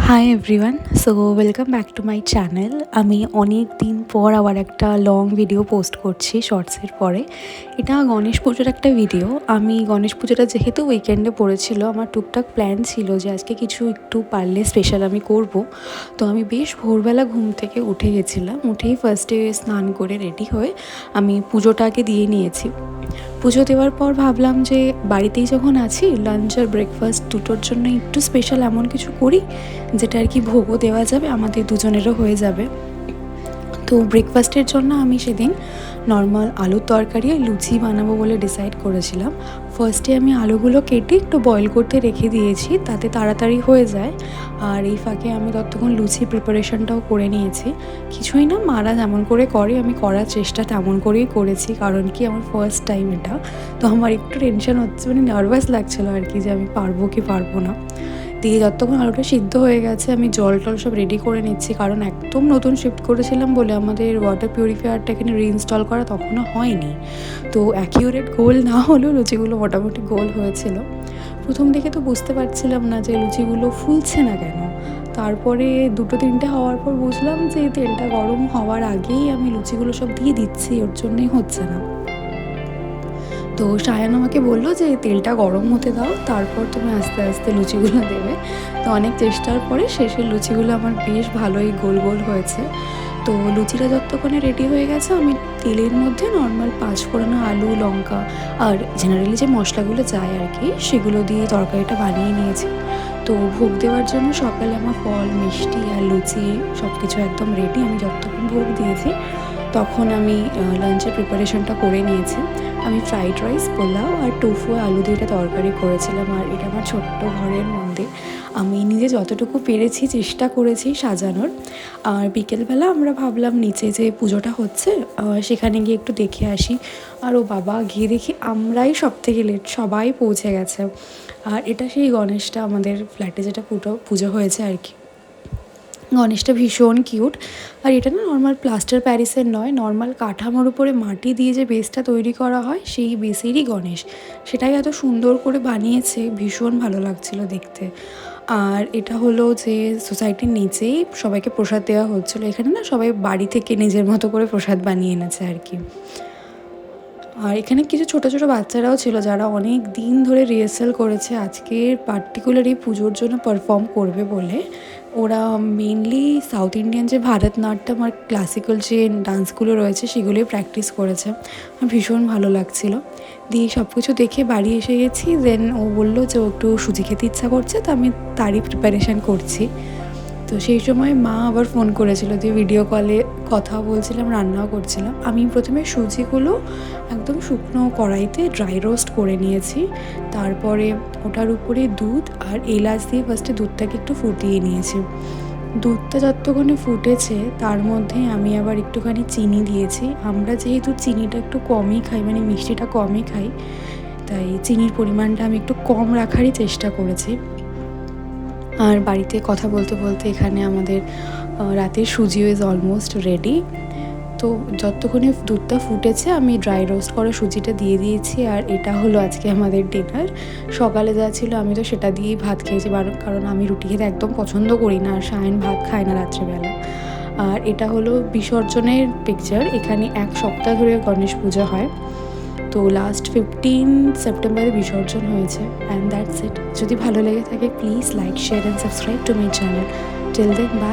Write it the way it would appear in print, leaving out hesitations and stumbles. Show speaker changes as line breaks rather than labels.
Hi everyone, so welcome back to my channel. আমি অনেক দিন পর আবার একটা লং ভিডিও পোস্ট করছি শর্টসের পরে। এটা গণেশ পুজোর একটা ভিডিও। আমি গণেশ পুজোটা যেহেতু উইকেন্ডে পড়েছিল, আমার টুকটাক প্ল্যান ছিল যে আজকে কিছু একটু পারলে স্পেশাল আমি করব। তো আমি বেশ ভোরবেলা ঘুম থেকে উঠে গেছিলাম। উঠেই ফার্স্টে স্নান করে রেডি হয়ে আমি পুজোটাকে দিয়ে নিয়েছি। পুজো দেওয়ার পর ভাবলাম যে বাড়িতেই যখন আছি, লাঞ্চ আর ব্রেকফাস্ট দুটোর জন্য একটু স্পেশাল এমন কিছু করি যেটা আর কি ভোগও দেওয়া যাবে, আমাদের দুজনেরও হয়ে যাবে। তো ব্রেকফাস্টের জন্য আমি সেদিন নর্মাল আলুর তরকারি আর লুচি বানাবো বলে ডিসাইড করেছিলাম। ফার্স্টে আমি আলুগুলো কেটে একটু বয়েল করতে রেখে দিয়েছি, তাতে তাড়াতাড়ি হয়ে যায়। আর এই ফাঁকে আমি ততক্ষণ লুচি প্রিপারেশনটাও করে নিয়েছি। কিছুই না, মারা যেমন করে করে আমি করার চেষ্টা তেমন করেই করেছি, কারণ কি আমার ফার্স্ট টাইম এটা। তো আমার একটু টেনশন হচ্ছে, মানে নার্ভাস লাগছিলো আর কি, যে আমি পারবো কি পারবো না। দিয়ে যতক্ষণ আলুটা সিদ্ধ হয়ে গেছে আমি জল টল সব রেডি করে নিচ্ছি, কারণ একদম নতুন শিফট করেছিলাম বলে আমাদের ওয়াটার পিউরিফায়ারটা এখানে রিইনস্টল করা তখনও হয়নি। তো অ্যাকিউরেট গোল না হলেও লুচিগুলো মোটামুটি গোল হয়েছিল। প্রথম দিকে তো বুঝতে পারছিলাম না যে লুচিগুলো ফুলছে না কেন। তারপরে দুটো তিনটে হওয়ার পর বুঝলাম যে তেলটা গরম হওয়ার আগেই আমি লুচিগুলো সব দিয়ে দিচ্ছি, ওর জন্যই হচ্ছে না। তো সায়ান আমাকে বললো যে তেলটা গরম হতে দাও, তারপর তুমি আস্তে আস্তে লুচিগুলো দেবে। তো অনেক চেষ্টার পরে শেষের লুচিগুলো আমার বেশ ভালোই গোল গোল হয়েছে। তো লুচিটা যতক্ষণে রেডি হয়ে গেছে আমি তেলের মধ্যে নর্মাল পাঁচফোড়না, আলু, লঙ্কা আর জেনারেলি যে মশলাগুলো যায় আর কি, সেগুলো দিয়ে তরকারিটা বানিয়ে নিয়েছি। তো ভোগ দেওয়ার জন্য সকালে আমার ফল, মিষ্টি আর লুচি সব কিছু একদম রেডি। আমি যতক্ষণ ভোগ দিয়েছি তখন আমি লাঞ্চের প্রিপারেশনটা করে নিয়েছি। আমি ফ্রাইড রাইস, পোলাও আর টোফু আলু দিয়ে একটা তরকারি করেছিলাম। আর এটা আমার ছোট্ট ঘরের মন্দির, আমি নিজে যতটুকু পেরেছি চেষ্টা করেছি সাজানোর। আর বিকেলবেলা আমরা ভাবলাম নিচে যে পুজোটা হচ্ছে সেখানে গিয়ে একটু দেখে আসি। আর ও বাবা, গিয়ে দেখি আমরাই সব থেকে লেট, সবাই পৌঁছে গেছে। আর এটা সেই গণেশটা আমাদের ফ্ল্যাটে যেটা পুজো হয়েছে আর কি। গণেশটা ভীষণ কিউট। আর এটা না নর্মাল প্লাস্টার প্যারিসের নয়, নর্মাল কাঠামোর উপরে মাটি দিয়ে যে বেসটা তৈরি করা হয় সেই বেসেরই গণেশ। সেটাই এত সুন্দর করে বানিয়েছে, ভীষণ ভালো লাগছিল দেখতে। আর এটা হলো যে সোসাইটির নিচেই সবাইকে প্রসাদ দেওয়া হচ্ছিলো। এখানে না সবাই বাড়ি থেকে নিজের মতো করে প্রসাদ বানিয়ে এনেছে আর কি। আর এখানে কিছু ছোটো ছোটো বাচ্চারাও ছিল যারা অনেক দিন ধরে রিহার্সাল করেছে আজকের পার্টিকুলার এই পুজোর জন্য পারফর্ম করবে বলে। ওরা মেনলি সাউথ ইন্ডিয়ান যে ভারতনাট্যম আর ক্লাসিক্যাল যে ডান্সগুলো রয়েছে সেগুলোই প্র্যাকটিস করেছে। আমার ভীষণ ভালো লাগছিলো। দিয়ে সব কিছু দেখে বাড়ি এসে গেছি। দেন ও বললো যে ও একটু সুজি খেতে ইচ্ছা করছে, তো আমি তারই প্রিপারেশান করছি। তো সেই সময় মা আবার ফোন করেছিল, দিয়ে ভিডিও কলে কথা বলছিলাম, রান্নাও করছিলাম। আমি প্রথমে সুজিগুলো একদম শুকনো কড়াইতে ড্রাই রোস্ট করে নিয়েছি। তারপরে ওটার উপরে দুধ আর এলাচ দিয়ে ফার্স্টে দুধটাকে একটু ফুটিয়ে নিয়েছি। দুধটা যতক্ষণে ফুটেছে তার মধ্যে আমি আবার একটুখানি চিনি দিয়েছি। আমরা যেহেতু চিনিটা একটু কমই খাই, মানে মিষ্টিটা কমই খাই, তাই চিনির পরিমাণটা আমি একটু কম রাখারই চেষ্টা করেছি। আর বাড়িতে কথা বলতে বলতে এখানে আমাদের রাতের সুজিও ইজ অলমোস্ট রেডি। তো যতক্ষণে দুধটা ফুটেছে আমি ড্রাই রোস্ট করা সুজিটা দিয়ে দিয়েছি। আর এটা হলো আজকে আমাদের ডিনার। সকালে যা ছিল আমি তো সেটা দিয়েই ভাত খেয়েছি, কারণ আমি রুটি খেতে একদম পছন্দ করি না, আর সায়ন ভাত খায় না রাত্রেবেলা। আর এটা হলো বিসর্জনের পিকচার। এখানে 1 সপ্তাহ ধরে গণেশ পুজো হয়। তো লাস্ট 15 সেপ্টেম্বরে বিসর্জন হয়েছে। And that's it. যদি ভালো লেগে থাকে please like, share and subscribe to my channel. Till then by.